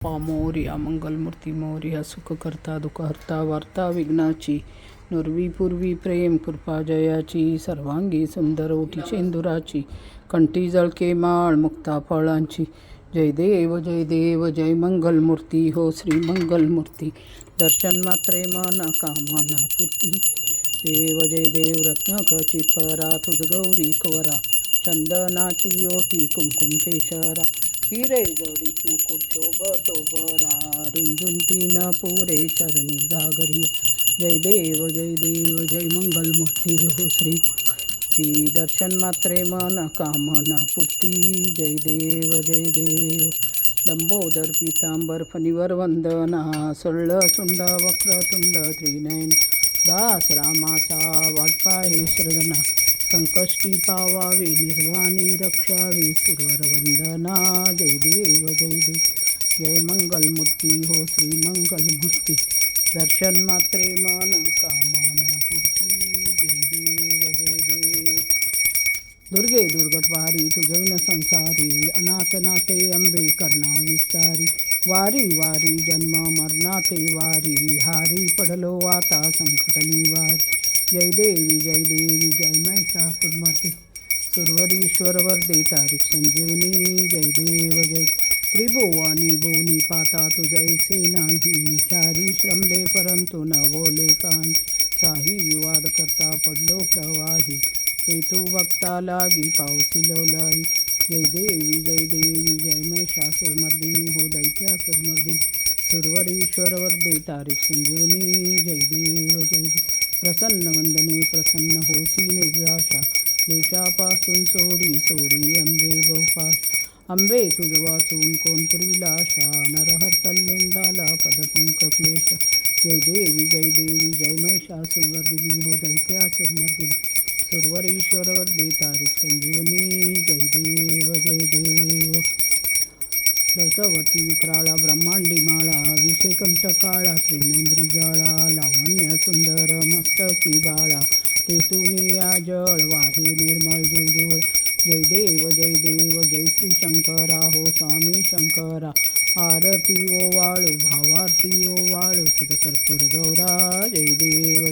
मोरया मंगलमूर्ती मोरया सुखकर्ता दुःखहर्ता वार्ता विघ्नाची नुरवी पूर्वी प्रेम कृपा जयाची सर्वांगी सुंदर ओठी शेंदुराची कंठी जळके माळ मुक्ता फळांची जय देव जय मंगलमूर्ती हो श्री मंगलमूर्ती दर्शन मात्रे मन कामना पूर्ती देव जय देव रत्न खचित परा तुझ गौरी कवरा चंदनाची ओटी कुमकुम केशरा हिरे जडित मुकुट शोभतो बरा रुंजुंतीन पुरे चरणी घागरी जय देव जय मंगलमूर्ती हो श्री ती दर्शन मात्रे मन कामना पूर्ती जय देव लंबोदर पीतांबर फणीवर वंदना सळ्ळ सुंड वक्रतुंड त्रिनयन दास रामाचा वाटपाहे श्रवणा संकष्टी पावावे निर्वाणी रक्षावे सुरवर वंदना जय देव जय मंगलमूर्ती हो श्री मंगलमूर्ती दर्शन मात्रे मन कामना पूर्ती जय देव दुर्गे दुर्गटवारी तुझविन संसारी अनाथ नाते अंबे कर्णा विस्तारी वारी वारी जन्म मरणाते वारी हारी पडलो आता संकट निवारी जय देवी जय महिषासुरमर्दी सुरवरीश्वर वरदे तारीख संजीवनी जय देव त्रिभुवानी भुवनी पाता तुझैसे नाही चारी श्रमले परंतु न बोले काही साही विवाद करता पडलो प्रवाही ते तू बघता लागी पावसी लोलाई जय देवी जय महिषासुरमर्दिनी हो दैत्यासुरमर्दिनी सुरवरीश्वर वरदे तारीख संजीवनी जय देव प्रसन्न वंदने प्रसन्न होसी निर्जाशा क्लेशापासून सोडी अंबे बहुपाश अंबे तुझ वाचून कोण पुरविला आशा नरहर तल्लिंगाला पदपंक क्लेश जय देवी जय महिषासुरमर्दिनी हो दैत्यासुरमर्दिनी सुरवरीश्वर वरदे तारीख संजीवनी जय देव लवतवती विक्राळा ब्रह्मांडी माळा विषेकंठ काळा त्रिनेंद्री जाळा लावण्य सुंदर मस्तकी बाळा तेतुनिया जळ वाहे निर्मळ जुळजुळ जय देव जय श्री शंकरा हो स्वामी शंकरा आरती ओ वाळू भावारती ओ वाळू तुझ कर्पूर गौरा जय देव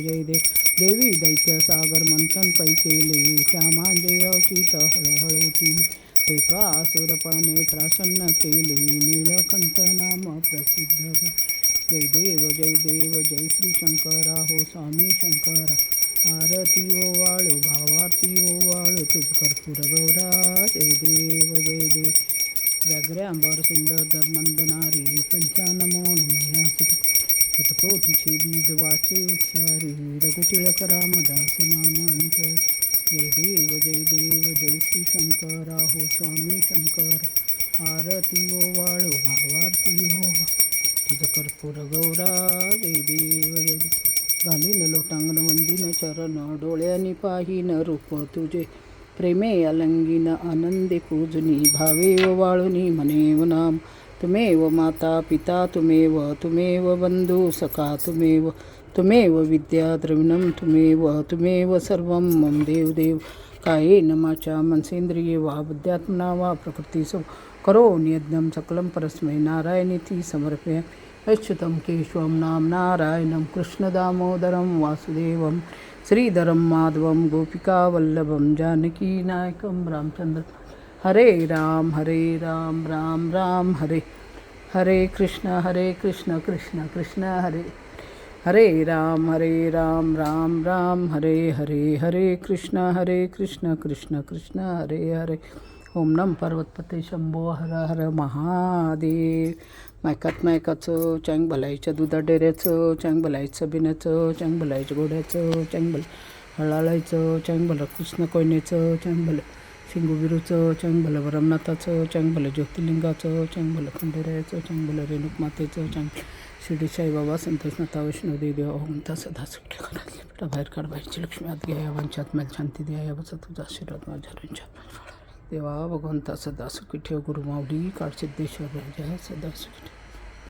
देवी दैत्य सागर मंथन पै केले त्या मांजे अवचित हळहळ उठिले ते त्वासुरपणे प्रसन्न केले नीलकंठ नाम प्रसिद्ध जय देव जय श्री शंकरा हो स्वामी शंकरा आरती ओ वाळू भावारती ओ वाळू तुझ कर्पूर गौरा जय देव व्याघ्र्यांबर सुंदर दर्मंदनारी पंचानमोन मया शतकोटीचे बीज वाचे उच्चारी रघुटिळक रामदास नामांत जय देव जय श्री शंकरा हो स्वामी शंकर आरती ओ वाळू भावारती ओ तुझ कर्पूर गौरा जय देव घालीन लोटांगण वंदीन चरण डोळ्यांनी पाहीन रूप तुझे प्रेमे अलंगीन आनंदे पूजनी भावे व वाळुनी मनेव नाम तुमेव माता पिता तुमेव बंधू सखा तुमेव विद्या द्रविणं तुमेव सर्वं मम देव कायेन वाचा मनसेंद्रिये वा बुद्ध्यात्मना वा प्रकृतिसो करोमि यज्ञं सकलं परस्मै नारायणीति समर्पयामि अच्युतं केशवं नाम नारायणं कृष्णदामोदरं वासुदेवं श्रीधरं माधवं गोपिकावल्लभं जानकीनायकं रामचन्द्र हरे राम राम राम हरे कृष्ण कृष्ण कृष्ण हरे राम राम राम हरे कृष्ण कृष्ण हरे ओम नम पर्वतपते शंभो हर हर महादेव मायकाचं चँग भलाईच्या दुधा डेऱ्याचं चँग भलाईचं बिण्याचं चँग भलाईच्या घोड्याचं चँग हळाळायचं चँग भलं कृष्ण कोयनेचं चँग भलं शिंगुबिरूचं चँग भलं वरमनाथाचं चँग भलं ज्योतिर्लिंगाचं चँग भलं खंडेरायाचं चँग भलं रेणुक मातेचं चँग शिर्डी साईबाबा संतोषनाथा वैष्णोदेवी देवा ओमता सदा सुट्टे घरातले बेटा बाहेर काढ बाहेरची लक्ष्मी आत घ्या वंचात्म्याला शांती द्या यावचा तुझा आशीर्वाद माझ्या रंजात देवा भगवंता सदा सुखी ठेव गुरुमावली काळ सिद्धेश्वर राजा सदा सुखी ठेव.